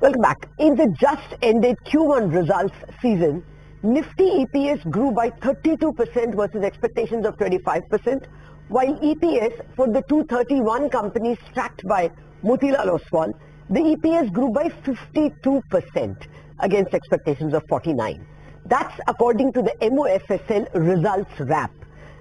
Welcome back. In the just ended Q1 results season, Nifty EPS grew by 32% versus expectations of 25%, while EPS for the 231 companies tracked by Motilal Oswal, the EPS grew by 52% against expectations of 49. That's according to the MOFSL results wrap.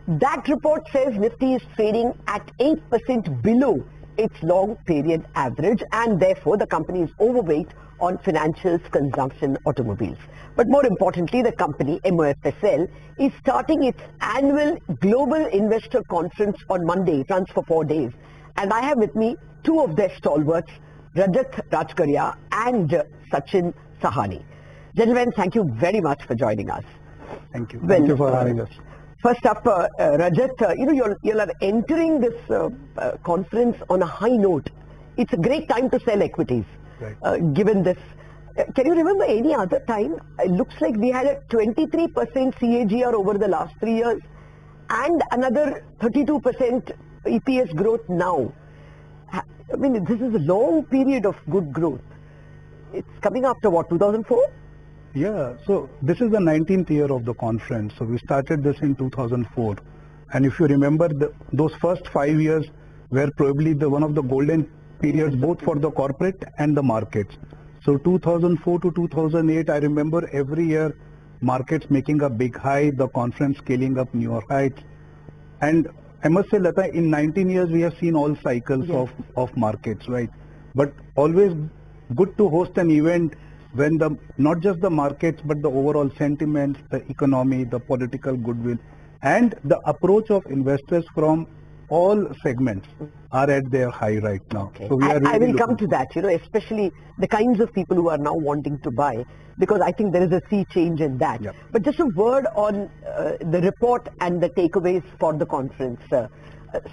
That report says Nifty is trading at 8% below its long period average, and therefore the company is overweight on financials, consumption, automobiles. But more importantly, the company, MOFSL, is starting its annual Global Investor Conference on Monday. It runs for 4 days. And I have with me two of their stalwarts, Rajat Rajgarhia and Sachin Shahane. Gentlemen, thank you very much for joining us. Thank you. Well, thank you for having us. First up, Rajat, you are entering this conference on a high note. It's a great time to sell equities, right. Given this. Can you remember any other time? It looks like we had a 23% CAGR over the last 3 years and another 32% EPS growth now. I mean, this is a long period of good growth. It's coming after what, 2004? Yeah, so this is the 19th year of the conference. So we started this in 2004. And if you remember, those first 5 years were probably one of the golden periods both for the corporate and the markets. So 2004 to 2008, I remember every year markets making a big high, the conference scaling up newer heights. And I must say, Lata, in 19 years, we have seen all cycles of markets, right? But always good to host an event when not just the markets, but the overall sentiments, the economy, the political goodwill, and the approach of investors from all segments are at their high right now. Okay. So I will come to that, especially the kinds of people who are now wanting to buy, because I think there is a sea change in that. Yep. But just a word on the report and the takeaways for the conference.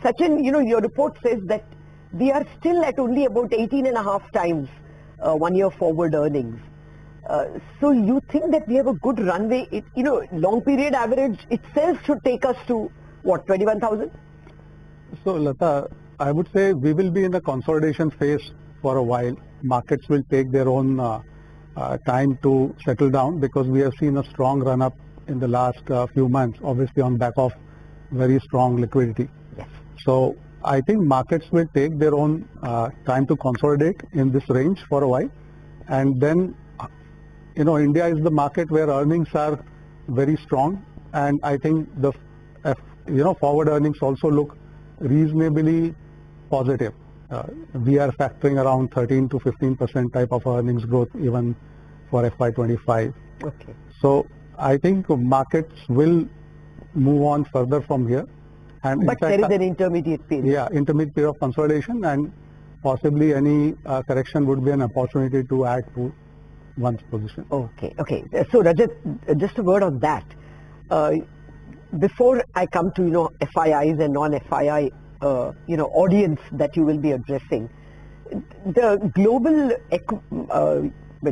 Sachin, your report says that we are still at only about 18.5 times 1 year forward earnings. So you think that we have a good runway? Long period average itself should take us to what, 21,000? So Lata, I would say we will be in the consolidation phase for a while. Markets will take their own time to settle down, because we have seen a strong run up in the last few months, obviously on back of very strong liquidity. Yes. So I think markets will take their own time to consolidate in this range for a while. And then, India is the market where earnings are very strong. And I think the, forward earnings also look reasonably positive. We are factoring around 13 to 15% type of earnings growth even for FY25. Okay. So I think markets will move on further from here. And but there is an intermediate period. Yeah, intermediate period of consolidation, and possibly any correction would be an opportunity to add to one's position. Okay. So Rajat, just a word on that. Before I come to FIIs and non-FII audience that you will be addressing, the global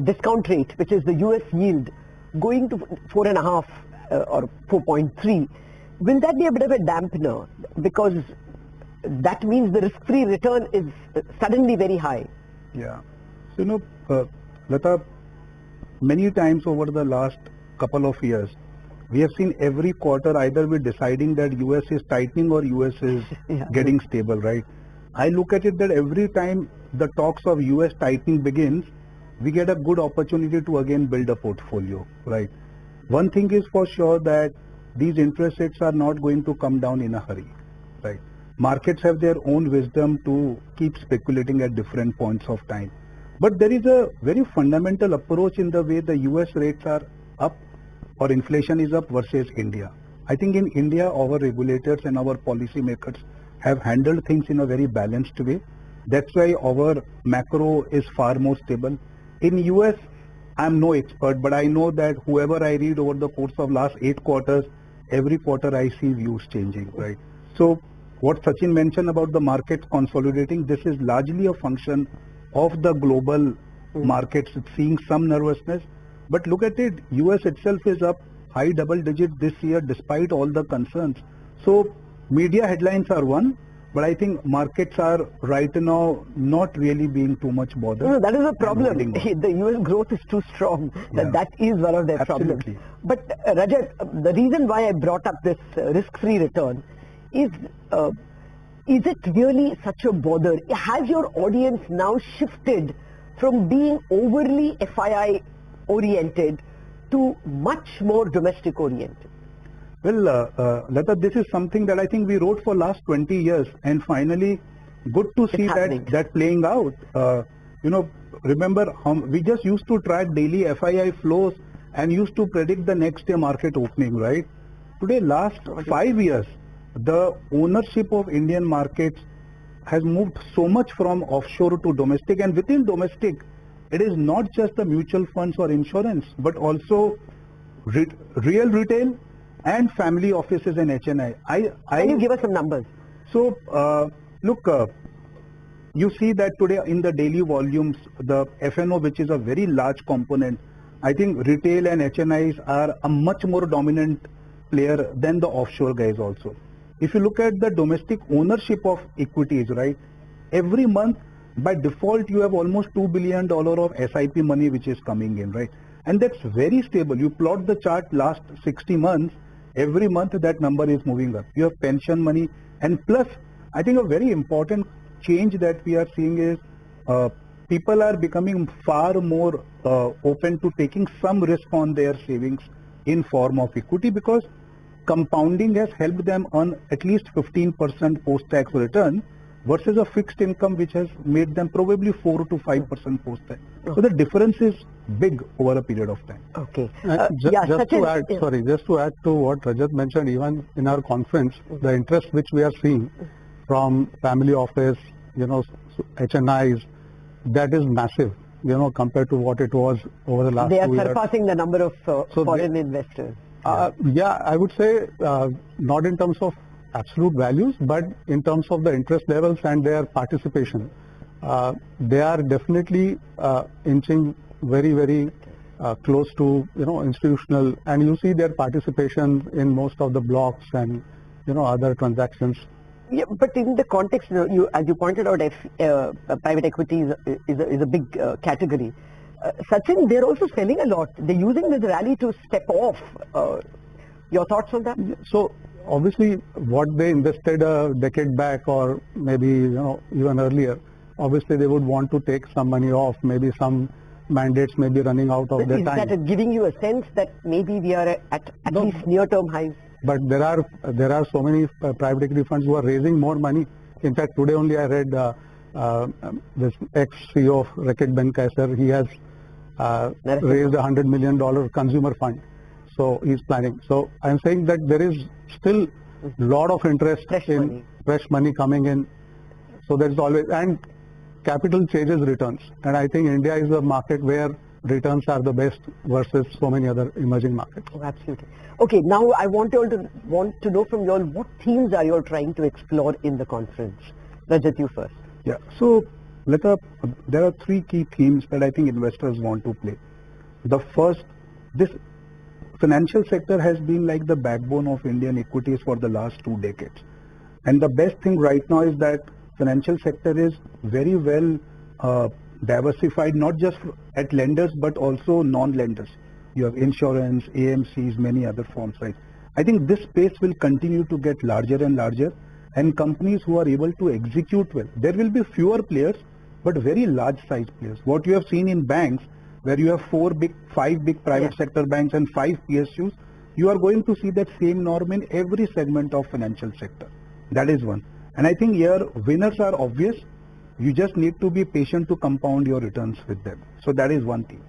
discount rate, which is the US yield, going to 4.5 or 4.3. Will that be a bit of a dampener? Because that means the risk-free return is suddenly very high. Yeah. So, Lata, many times over the last couple of years, we have seen every quarter either we're deciding that US is tightening or US is getting stable, right? I look at it that every time the talks of US tightening begins, we get a good opportunity to again build a portfolio, right? One thing is for sure that these interest rates are not going to come down in a hurry, right? Markets have their own wisdom to keep speculating at different points of time. But there is a very fundamental approach in the way the US rates are up or inflation is up versus India. I think in India, our regulators and our policy makers have handled things in a very balanced way. That's why our macro is far more stable. In US, I'm no expert, but I know that whoever I read over the course of last 8 quarters, every quarter I see views changing, right? So what Sachin mentioned about the markets consolidating, this is largely a function of the global markets seeing some nervousness. But look at it, US itself is up high double digit this year despite all the concerns. So media headlines are one, But I think markets are right now not really being too much bothered. No, that is a problem. holding on. The US growth is too strong. Yeah. That is one of their Absolutely. problems. But Rajat, the reason why I brought up this risk-free return is it really such a bother? Has your audience now shifted from being overly FII oriented to much more domestic oriented? Well, Lata, this is something that I think we wrote for last 20 years, and finally, good to see that playing out. Remember, we just used to track daily FII flows and used to predict the next day market opening, right? Today, last 5 years, the ownership of Indian markets has moved so much from offshore to domestic, and within domestic, it is not just the mutual funds or insurance, but also real retail and family offices and HNI. Can you give us some numbers? So, look, you see that today in the daily volumes, the FNO, which is a very large component, I think retail and HNIs are a much more dominant player than the offshore guys also. If you look at the domestic ownership of equities, right, every month by default you have almost $2 billion of SIP money which is coming in, right? And that's very stable. You plot the chart last 60 months, every month that number is moving up. You have pension money, and plus I think a very important change that we are seeing is people are becoming far more open to taking some risk on their savings in form of equity, because compounding has helped them earn at least 15% post-tax return versus a fixed income which has made them probably 4 to 5% post-tax. So the difference is big over a period of time. Okay. Just to add to what Rajat mentioned, even in our conference, the interest which we are seeing from family office, HNIs, that is massive, compared to what it was over the last 2 years. They are surpassing the number of foreign investors. I would say not in terms of absolute values, but in terms of the interest levels and their participation. They are definitely inching very, very close to institutional, and you see their participation in most of the blocks and other transactions. Yeah, but in the context, as you pointed out, private equity is a big category. Sachin, they're also selling a lot. They're using this rally to step off. Your thoughts on that? So obviously, what they invested a decade back, or maybe even earlier, obviously they would want to take some money off. Maybe some mandates may be running out of their time. Is that giving you a sense that maybe we are at least near-term highs? But there are so many private equity funds who are raising more money. In fact, today only I read this ex-CEO of Reckitt Benckiser, he has raised a $100 million consumer fund. So he's planning. So I'm saying that there is still a lot of interest in fresh money coming in. So there's always, and capital changes returns. And I think India is a market where returns are the best versus so many other emerging markets. Oh, absolutely. Okay, now I want to know from you all, what themes are you all trying to explore in the conference? Rajat, you first. Yeah. So, Lata, there are 3 key themes that I think investors want to play. The first, this financial sector has been like the backbone of Indian equities for the last 2 decades. And the best thing right now is that financial sector is very well diversified, not just at lenders, but also non-lenders. You have insurance, AMCs, many other forms, right? I think this space will continue to get larger and larger, and companies who are able to execute well. There will be fewer players, but very large size players. What you have seen in banks, where you have 5 big private sector banks and 5 PSUs, you are going to see that same norm in every segment of financial sector. That is one. And I think here winners are obvious. You just need to be patient to compound your returns with them. So that is one thing.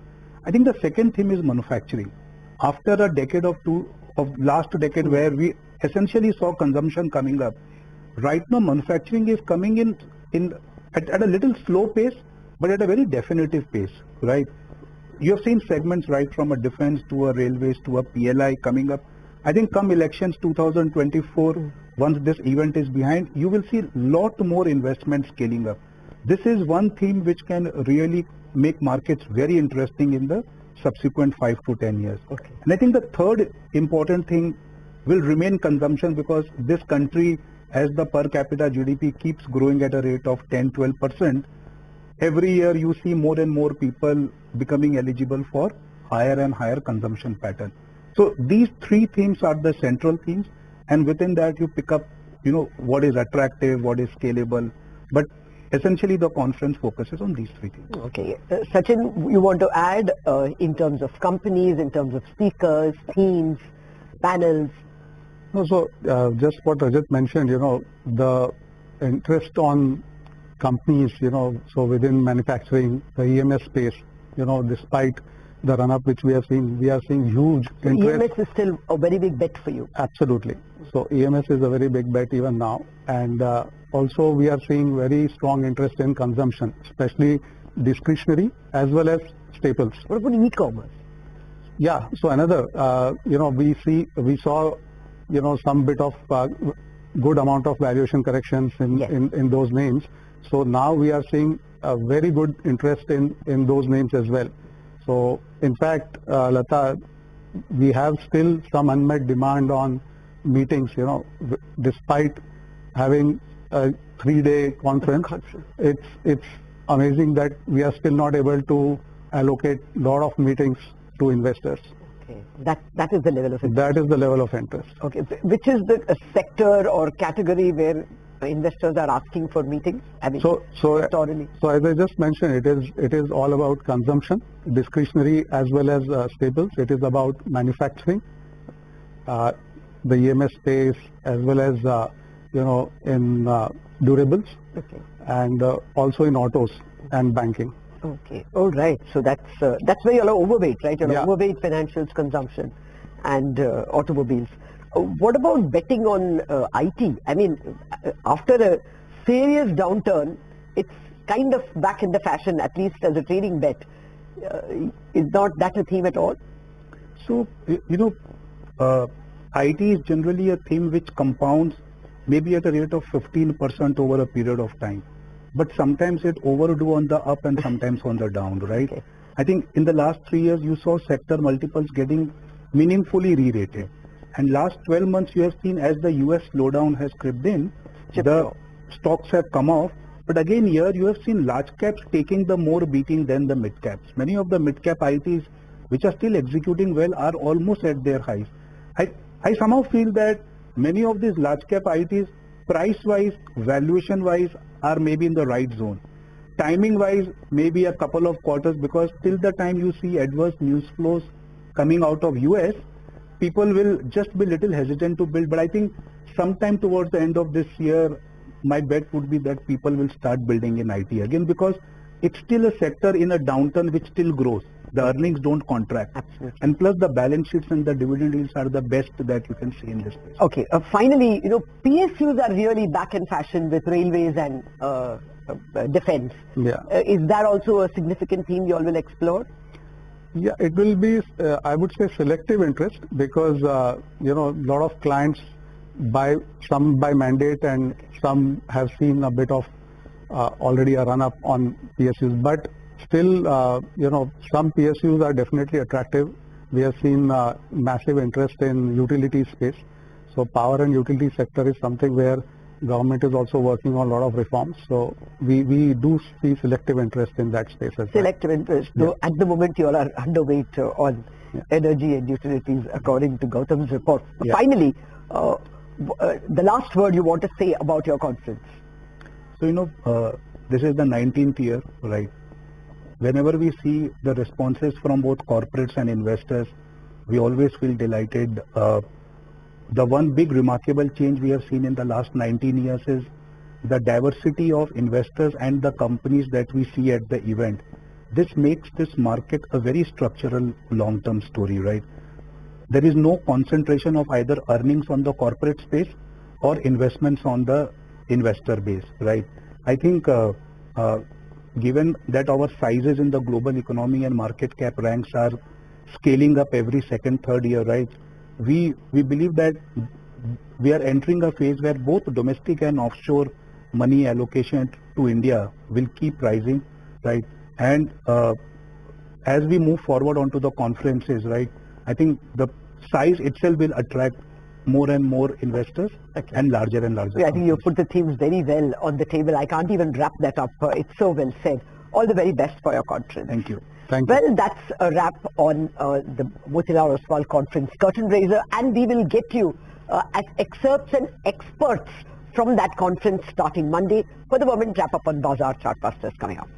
I think the second theme is manufacturing. After a decade of last decade where we essentially saw consumption coming up, right now manufacturing is coming in at a little slow pace, but at a very definitive pace, right? You have seen segments right from a defense to a railways to a PLI coming up. I think come elections 2024, once this event is behind, you will see lot more investment scaling up. This is one theme which can really make markets very interesting in the subsequent 5 to 10 years. Okay. And I think the third important thing will remain consumption, because this country as the per capita GDP keeps growing at a rate of 10-12%, every year you see more and more people becoming eligible for higher and higher consumption pattern. So these three themes are the central themes, and within that you pick up, what is attractive, what is scalable, but essentially the conference focuses on these three things. Okay. Sachin, you want to add in terms of companies, in terms of speakers, themes, panels? No, so just what Rajat mentioned, the interest on companies, so within manufacturing, the EMS space, despite the run-up which we are seeing huge interest. EMS is still a very big bet for you. Absolutely. So EMS is a very big bet even now, and also we are seeing very strong interest in consumption, especially discretionary as well as staples. What about e-commerce? Yeah. So another, we saw, some bit of good amount of valuation corrections in those names. So now we are seeing a very good interest in those names as well. So in fact, Lata, we have still some unmet demand on meetings, despite having a 3-day conference. It's amazing that we are still not able to allocate a lot of meetings to investors. Okay, that is the level of interest. That is the level of interest. Okay, which is the sector or category where investors are asking for meetings? I mean, so as I just mentioned, it is all about consumption, discretionary as well as staples. It is about manufacturing, the EMS space, as well as in durables, and also in autos and banking. Okay, all right. So that's where you're overweight, right? You're overweight financials, consumption, and automobiles. What about betting on IT? I mean, after a serious downturn, it's kind of back in the fashion, at least as a trading bet. Is not that a theme at all? So, IT is generally a theme which compounds maybe at a rate of 15% over a period of time. But sometimes it overdo on the up and sometimes on the down, right? Okay. I think in the last 3 years, you saw sector multiples getting meaningfully re-rated. And last 12 months, you have seen as the US slowdown has crept in, the stocks have come off. But again, here you have seen large caps taking the more beating than the mid caps. Many of the mid cap ITs, which are still executing well, are almost at their highs. I somehow feel that many of these large cap ITs, price-wise, valuation-wise, are maybe in the right zone. Timing-wise, maybe a couple of quarters, because till the time you see adverse news flows coming out of US, people will just be little hesitant to build. But I think sometime towards the end of this year, my bet would be that people will start building in IT again, because it's still a sector in a downturn which still grows. The earnings don't contract. Absolutely. And plus the balance sheets and the dividend yields are the best that you can see in this space. Okay. Finally, PSUs are really back in fashion with railways and defense. Yeah. Is that also a significant theme you all will explore? Yeah, it will be, I would say, selective interest, because, a lot of clients buy, some by mandate and some have seen a bit of already a run up on PSUs. But still, some PSUs are definitely attractive. We have seen massive interest in utility space. So power and utility sector is something where government is also working on a lot of reforms. So we do see selective interest in that space as well. Selective interest. Yeah. So at the moment you all are underweight on energy and utilities according to Gautam's report. Yeah. Finally, the last word you want to say about your conference? So, this is the 19th year, right? Whenever we see the responses from both corporates and investors, we always feel delighted. The one big remarkable change we have seen in the last 19 years is the diversity of investors and the companies that we see at the event. This makes this market a very structural long-term story, right? There is no concentration of either earnings on the corporate space or investments on the investor base, right? I think given that our sizes in the global economy and market cap ranks are scaling up every second, third year, right? We believe that we are entering a phase where both domestic and offshore money allocation to India will keep rising, right? And as we move forward onto the conferences, right, I think the size itself will attract more and more investors and larger companies. I think you put the themes very well on the table. I can't even wrap that up. It's so well said. All the very best for your conference. Thank you. Thank you. Well, that's a wrap on the Motilal Oswal conference curtain raiser, and we will get you excerpts and experts from that conference starting Monday. For the moment, wrap up on Bazaar Chartbusters coming up.